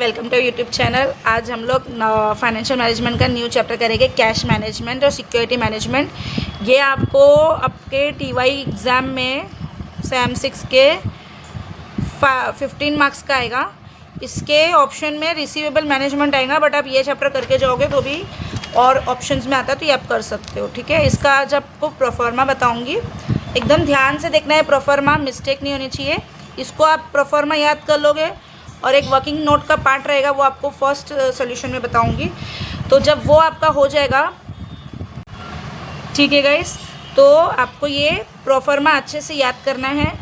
Welcome to YouTube channel. आज हम लोग फाइनेंशियल मैनेजमेंट का न्यू चैप्टर करेंगे, कैश मैनेजमेंट और सिक्योरिटी मैनेजमेंट। ये आपको आपके टीवाई एग्ज़ाम में सेम 6 के 15 मार्क्स का आएगा। इसके ऑप्शन में रिसीवेबल मैनेजमेंट आएगा, बट आप ये चैप्टर करके जाओगे तो भी और ऑप्शंस में आता है तो ये आप कर सकते हो। ठीक है, इसका आज आपको प्रोफॉर्मा बताऊँगी, एकदम ध्यान से देखना है। प्रोफॉर्मा मिस्टेक नहीं होनी चाहिए। इसको आप प्रोफॉर्मा याद कर लोगे और एक वर्किंग नोट का पार्ट रहेगा, वो आपको फर्स्ट सॉल्यूशन में बताऊंगी। तो जब वो आपका हो जाएगा, ठीक है गाइस, तो आपको ये प्रोफॉर्मा अच्छे से याद करना है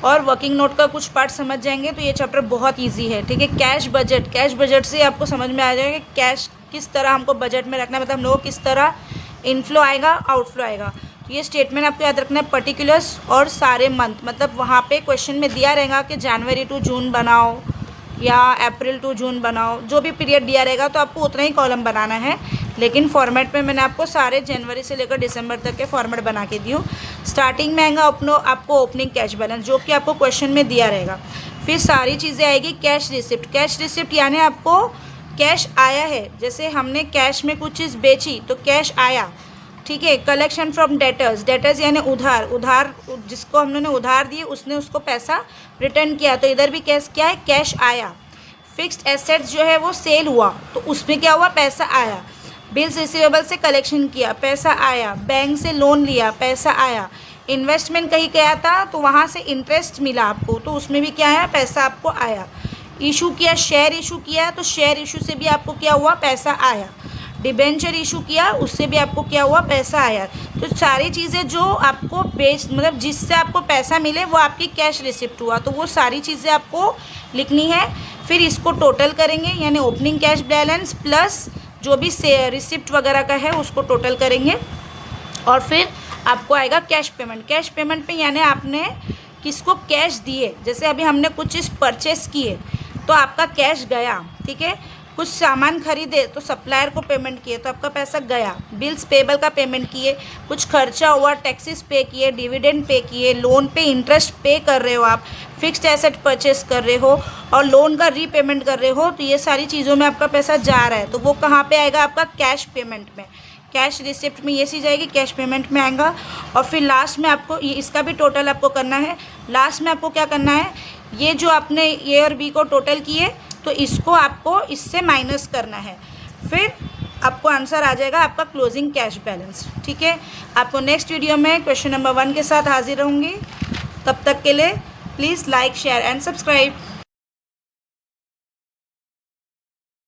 और वर्किंग नोट का कुछ पार्ट समझ जाएंगे तो ये चैप्टर बहुत इजी है। ठीक है, कैश बजट से आपको समझ में आ जाएगा कैश किस तरह हमको बजट में रखना है, मतलब हम लोगों को किस तरह इनफ्लो आएगा आउटफ्लो आएगा। तो ये स्टेटमेंट आपको याद रखना है, पर्टिकुलर्स और सारे मंथ, मतलब वहाँ पे क्वेश्चन में दिया रहेगा कि जनवरी टू जून बनाओ या अप्रैल टू जून बनाओ, जो भी पीरियड दिया रहेगा तो आपको उतना ही कॉलम बनाना है। लेकिन फॉर्मेट में मैंने आपको सारे जनवरी से लेकर दिसंबर तक के फॉर्मेट बना के दी हूँ। स्टार्टिंग में आएगा आपको ओपनिंग कैश बैलेंस, जो कि आपको क्वेश्चन में दिया रहेगा। फिर सारी चीज़ें आएगी कैश रिसिप्ट यानी आपको कैश आया है, जैसे हमने कैश में कुछ चीज़ बेची तो कैश आया। ठीक है, कलेक्शन फ्रॉम डेटर्स यानी उधार जिसको हम लोगों ने उधार दिए उसने उसको पैसा रिटर्न किया, तो इधर भी कैश क्या है, कैश आया। फिक्स्ड एसेट्स जो है वो सेल हुआ तो उसमें क्या हुआ, पैसा आया। बिल्स रिसीवेबल से कलेक्शन किया, पैसा आया। बैंक से लोन लिया, पैसा आया। इन्वेस्टमेंट कहीं गया था तो वहाँ से इंटरेस्ट मिला आपको, तो उसमें भी क्या है, पैसा आपको आया। इशू किया, शेयर इशू किया तो शेयर इशू से भी आपको क्या हुआ, पैसा आया। डिबेंचर इशू किया, उससे भी आपको क्या हुआ, पैसा आया। तो सारी चीज़ें जो आपको मतलब जिससे आपको पैसा मिले वो आपकी कैश रिसिप्ट हुआ, तो वो सारी चीज़ें आपको लिखनी है। फिर इसको टोटल करेंगे, यानी ओपनिंग कैश बैलेंस प्लस जो भी रिसिप्ट वगैरह का है उसको टोटल करेंगे। और फिर आपको आएगा कैश पेमेंट पे यानी आपने किसको कैश दिए, जैसे अभी हमने कुछ चीज़ परचेस किए तो आपका कैश गया। ठीक है, कुछ सामान खरीदे तो सप्लायर को पेमेंट किए तो आपका पैसा गया। बिल्स पेबल का पेमेंट किए, कुछ खर्चा हुआ, टैक्सेस पे किए, डिविडेंड पे किए, लोन पे इंटरेस्ट पे कर रहे हो आप, फिक्स्ड एसेट परचेस कर रहे हो और लोन का रीपेमेंट कर रहे हो, तो ये सारी चीज़ों में आपका पैसा जा रहा है, तो वो कहाँ पे आएगा, आपका कैश पेमेंट में। कैश रिसिप्ट में ये चीज़ जाएगी, कैश पेमेंट में आएगा। और फिर लास्ट में आपको इसका भी टोटल आपको करना है। लास्ट में आपको क्या करना है, ये जो आपने ए और बी को टोटल किए तो इसको आपको इससे माइनस करना है, फिर आपको आंसर आ जाएगा आपका क्लोजिंग कैश बैलेंस। ठीक है, आपको नेक्स्ट वीडियो में क्वेश्चन नंबर 1 के साथ हाजिर रहूँगी। तब तक के लिए please like, share and subscribe.